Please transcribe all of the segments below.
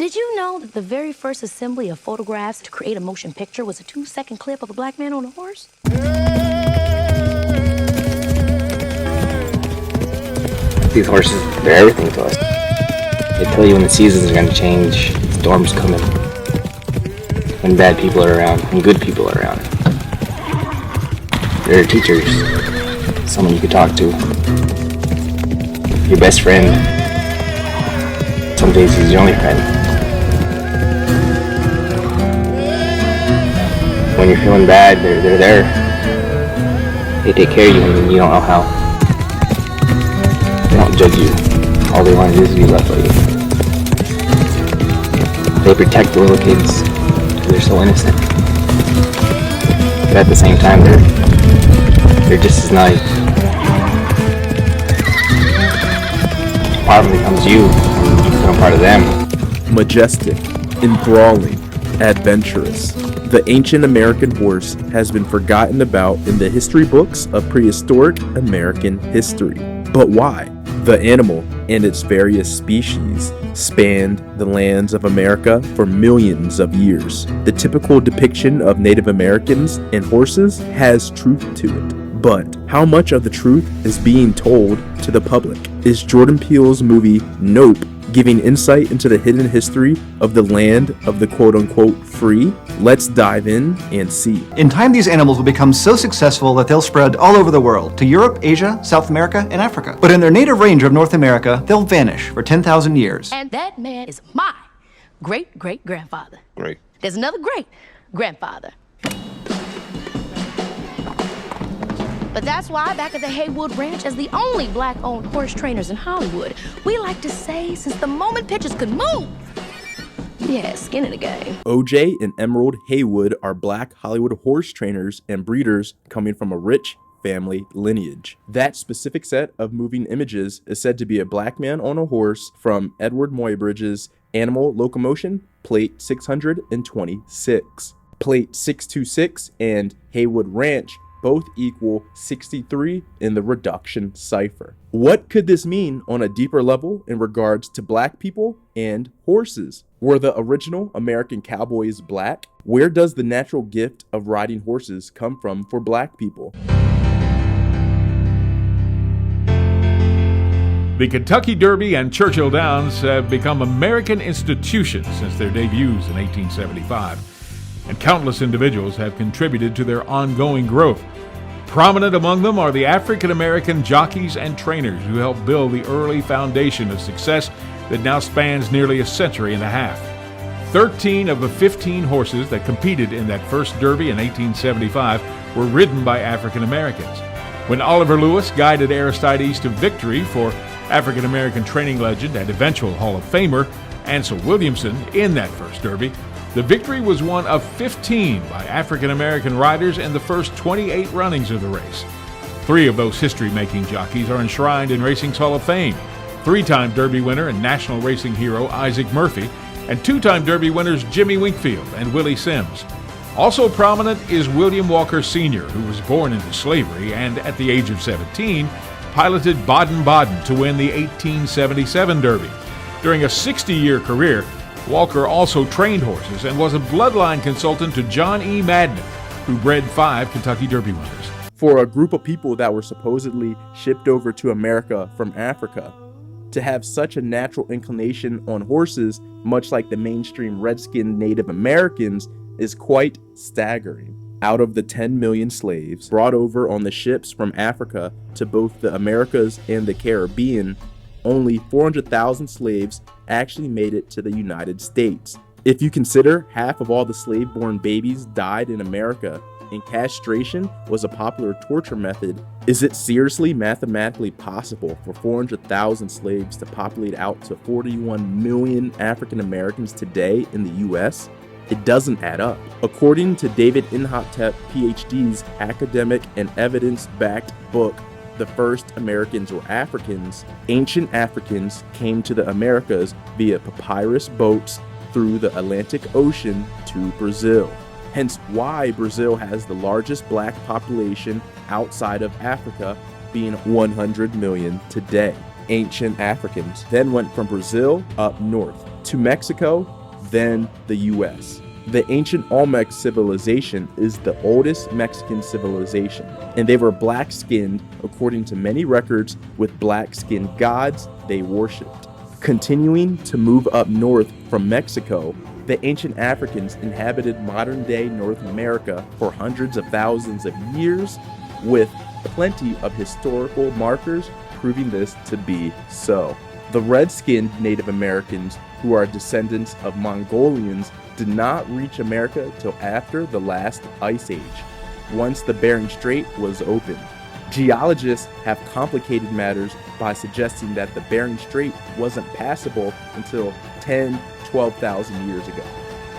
Did you know that the very first assembly of photographs to create a motion picture was a 2-second clip of a black man on a horse? These horses, they're everything to us. They tell you when the seasons are going to change, storms coming, when bad people are around, and good people are around. They're teachers, someone you could talk to, your best friend. Some days he's your only friend. When you're feeling bad, they're there. They take care of you when you don't know how. They don't judge you. All they want to do is be loved by you. They protect the little kids because they're so innocent. But at the same time, they're just as nice. Part of them becomes you, and you become part of them. Majestic, Enthralling, Adventurous. The ancient American horse has been forgotten about in the history books of prehistoric American history. But why? The animal and its various species spanned the lands of America for millions of years. The typical depiction of Native Americans and horses has truth to it. But how much of the truth is being told to the public? Is Jordan Peele's movie Nope giving insight into the hidden history of the land of the quote-unquote free? Let's dive in and see. In time, these animals will become so successful that they'll spread all over the world, to Europe, Asia, South America, and Africa. But in their native range of North America, they'll vanish for 10,000 years. And that man is my great-great-grandfather. Great. There's another great-grandfather. But that's why back at the Haywood Ranch, as the only black-owned horse trainers in Hollywood, we like to say, since the moment pitchers could move, yeah, skin in the game. OJ and Emerald Haywood are black Hollywood horse trainers and breeders coming from a rich family lineage. That specific set of moving images is said to be a black man on a horse from Edward Muybridge's Animal Locomotion, plate 626. Plate 626 and Haywood Ranch both equal 63 in the reduction cipher. What could this mean on a deeper level in regards to black people and horses? Were the original American cowboys black? Where does the natural gift of riding horses come from for black people? The Kentucky Derby and Churchill Downs have become American institutions since their debuts in 1875. And countless individuals have contributed to their ongoing growth. Prominent among them are the African American jockeys and trainers who helped build the early foundation of success that now spans nearly a century and a half. 13 of the 15 horses that competed in that first Derby in 1875 were ridden by African Americans. When Oliver Lewis guided Aristides to victory for African American training legend and eventual Hall of Famer Ansel Williamson in that first Derby, the victory was one of 15 by African American riders in the first 28 runnings of the race. 3 of those history-making jockeys are enshrined in racing's Hall of Fame: 3-time Derby winner and national racing hero Isaac Murphy, and 2-time Derby winners Jimmy Winkfield and Willie Sims. Also prominent is William Walker Sr., who was born into slavery and, at the age of 17, piloted Baden-Baden to win the 1877 Derby. During a 60-year career, Walker also trained horses and was a bloodline consultant to John E. Madden, who bred 5 Kentucky Derby winners. For a group of people that were supposedly shipped over to America from Africa, to have such a natural inclination on horses, much like the mainstream red-skinned Native Americans, is quite staggering. Out of the 10 million slaves brought over on the ships from Africa to both the Americas and the Caribbean, only 400,000 slaves actually made it to the United States. If you consider half of all the slave-born babies died in America, and castration was a popular torture method, is it seriously mathematically possible for 400,000 slaves to populate out to 41 million African Americans today in the US? It doesn't add up. According to David Inhotep, PhD's academic and evidence-backed book, The First Americans Were Africans, ancient Africans came to the Americas via papyrus boats through the Atlantic Ocean to Brazil. Hence why Brazil has the largest black population outside of Africa, being 100 million today. Ancient Africans then went from Brazil up north to Mexico, then the US. The ancient Olmec civilization is the oldest Mexican civilization, and they were black-skinned according to many records with black-skinned gods they worshipped. Continuing to move up north from Mexico, the ancient Africans inhabited modern-day North America for hundreds of thousands of years, with plenty of historical markers proving this to be so. The red-skinned Native Americans, who are descendants of Mongolians, did not reach America till after the last ice age, once the Bering Strait was opened. Geologists have complicated matters by suggesting that the Bering Strait wasn't passable until 10-12,000 years ago,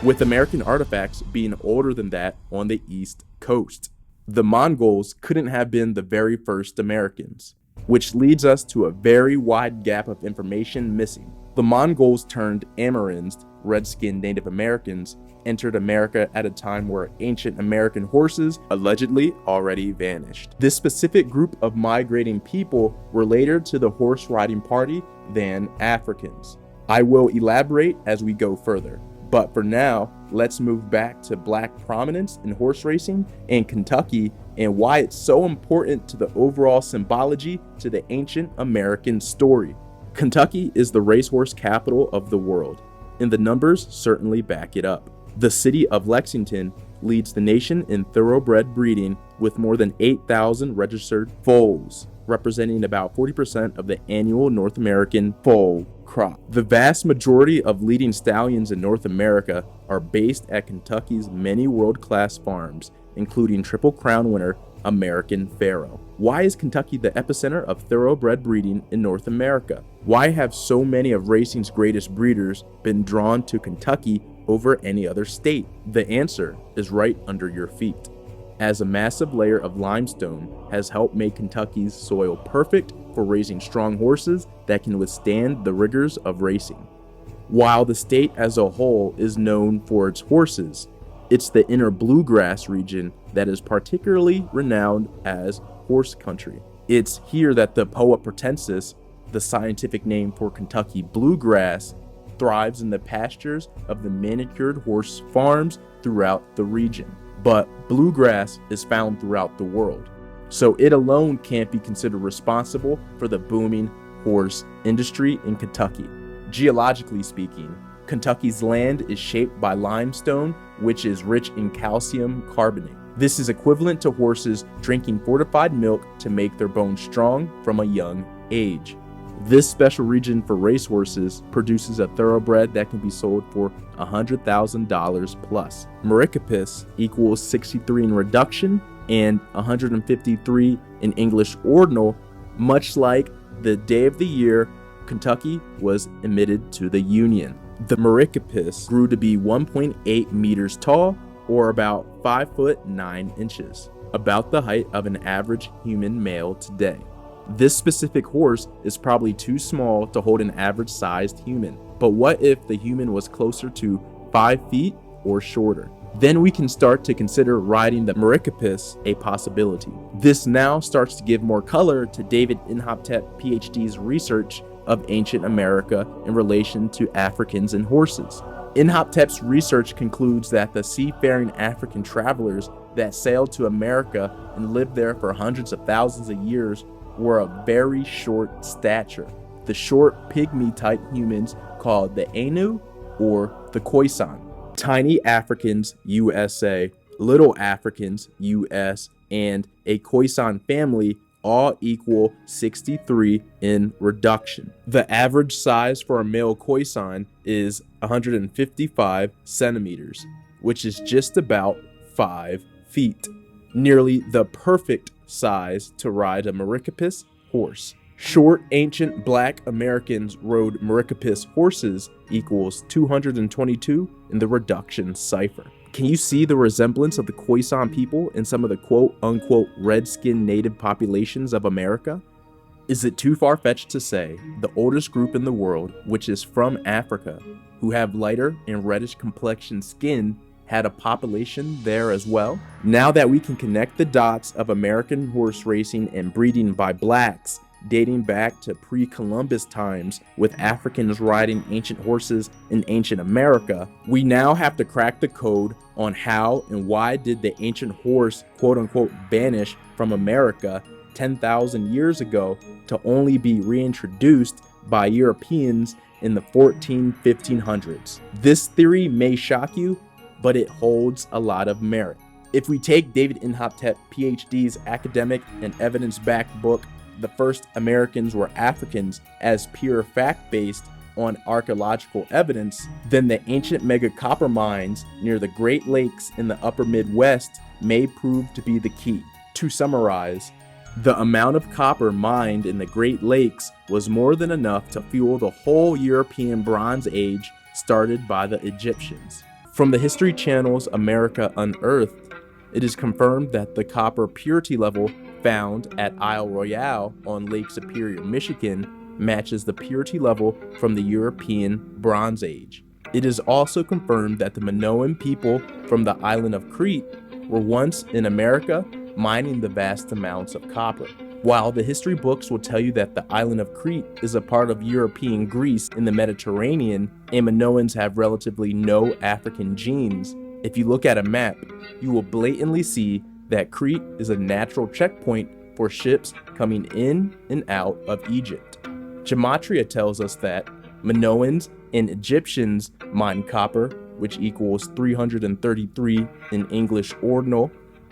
with American artifacts being older than that on the East Coast. The Mongols couldn't have been the very first Americans, which leads us to a very wide gap of information missing. The Mongols turned Amerins, red-skinned Native Americans, entered America at a time where ancient American horses allegedly already vanished. This specific group of migrating people were later to the horse riding party than Africans. I will elaborate as we go further, but for now, let's move back to black prominence in horse racing in Kentucky and why it's so important to the overall symbology to the ancient American story. Kentucky is the racehorse capital of the world, and the numbers certainly back it up. The city of Lexington leads the nation in thoroughbred breeding with more than 8,000 registered foals, representing about 40% of the annual North American foal crop. The vast majority of leading stallions in North America are based at Kentucky's many world-class farms, including Triple Crown winner American Pharoah. Why is Kentucky the epicenter of thoroughbred breeding in North America? Why have so many of racing's greatest breeders been drawn to Kentucky over any other state? The answer is right under your feet, as a massive layer of limestone has helped make Kentucky's soil perfect for raising strong horses that can withstand the rigors of racing. While the state as a whole is known for its horses, it's the inner bluegrass region that is particularly renowned as horse country. It's here that the Poa pratensis, the scientific name for Kentucky bluegrass, thrives in the pastures of the manicured horse farms throughout the region. But bluegrass is found throughout the world, so it alone can't be considered responsible for the booming horse industry in Kentucky. Geologically speaking, Kentucky's land is shaped by limestone, which is rich in calcium carbonate. This is equivalent to horses drinking fortified milk to make their bones strong from a young age. This special region for racehorses produces a thoroughbred that can be sold for $100,000 plus. Mericcopis equals 63 in reduction and 153 in English ordinal, much like the day of the year Kentucky was admitted to the Union. The Mericcopis grew to be 1.8 meters tall, or about 5 foot 9 inches, about the height of an average human male today. This specific horse is probably too small to hold an average-sized human, but what if the human was closer to 5 feet or shorter? Then we can start to consider riding the Mericcopis a possibility. This now starts to give more color to David Inhoptep PhD's research of ancient America in relation to Africans and horses. Inhoptep's research concludes that the seafaring African travelers that sailed to America and lived there for hundreds of thousands of years were of very short stature. The short pygmy-type humans called the Ainu or the Khoisan. Tiny Africans, USA, Little Africans, US, and a Khoisan family all equal 63 in reduction. The average size for a male Khoisan is 155 centimeters, which is just about 5 feet. Nearly the perfect size to ride a Mericcopis horse. Short ancient black Americans rode Mericcopis horses equals 222 in the reduction cipher. Can you see the resemblance of the Khoisan people in some of the quote-unquote red-skinned native populations of America? Is it too far-fetched to say the oldest group in the world, which is from Africa, who have lighter and reddish complexion skin, had a population there as well? Now that we can connect the dots of American horse racing and breeding by blacks, dating back to pre-Columbus times with Africans riding ancient horses in ancient America, we now have to crack the code on how and why did the ancient horse quote-unquote vanish from America 10,000 years ago to only be reintroduced by Europeans in the 1500s. This theory may shock you, but it holds a lot of merit. If we take David Inhotep, PhD's academic and evidence-backed book, The First Americans Were Africans, as pure fact-based on archaeological evidence, then the ancient mega copper mines near the Great Lakes in the upper Midwest may prove to be the key. To summarize, the amount of copper mined in the Great Lakes was more than enough to fuel the whole European Bronze Age started by the Egyptians. From the History Channel's America Unearthed, it is confirmed that the copper purity level found at Isle Royale on Lake Superior, Michigan, matches the purity level from the European Bronze Age. It is also confirmed that the Minoan people from the island of Crete were once in America mining the vast amounts of copper. While the history books will tell you that the island of Crete is a part of European Greece in the Mediterranean, and Minoans have relatively no African genes, if you look at a map, you will blatantly see that Crete is a natural checkpoint for ships coming in and out of Egypt. Gematria tells us that Minoans and Egyptians mine copper, which equals 333 in English ordinal,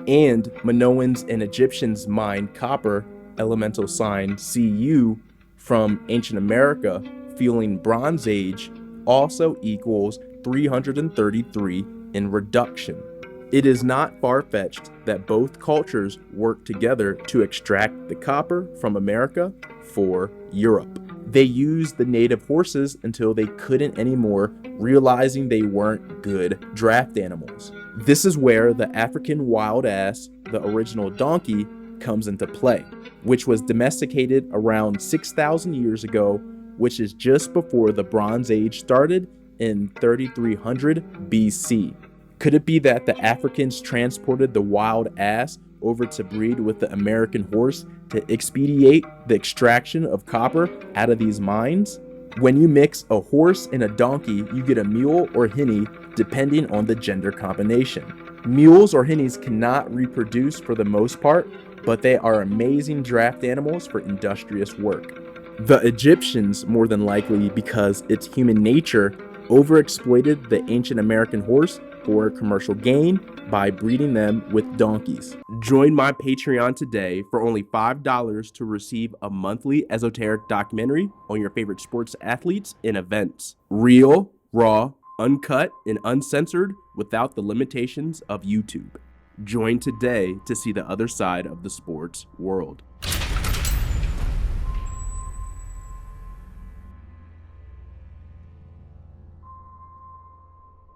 and Minoans and Egyptians mine copper, elemental sign Cu, from ancient America, fueling Bronze Age, also equals 333 in reduction. It is not far-fetched that both cultures work together to extract the copper from America for Europe. They used the native horses until they couldn't anymore, realizing they weren't good draft animals. This is where the African wild ass, the original donkey, comes into play, which was domesticated around 6,000 years ago, which is just before the Bronze Age started in 3300 BC. Could it be that the Africans transported the wild ass over to breed with the American horse to expedite the extraction of copper out of these mines? When you mix a horse and a donkey, you get a mule or hinny depending on the gender combination. Mules or hinnies cannot reproduce for the most part, but they are amazing draft animals for industrious work. The Egyptians, more than likely because it's human nature, overexploited the ancient American horse for commercial gain by breeding them with donkeys. Join my Patreon today for only $5 to receive a monthly esoteric documentary on your favorite sports athletes and events. Real, raw, uncut, and uncensored without the limitations of YouTube. Join today to see the other side of the sports world.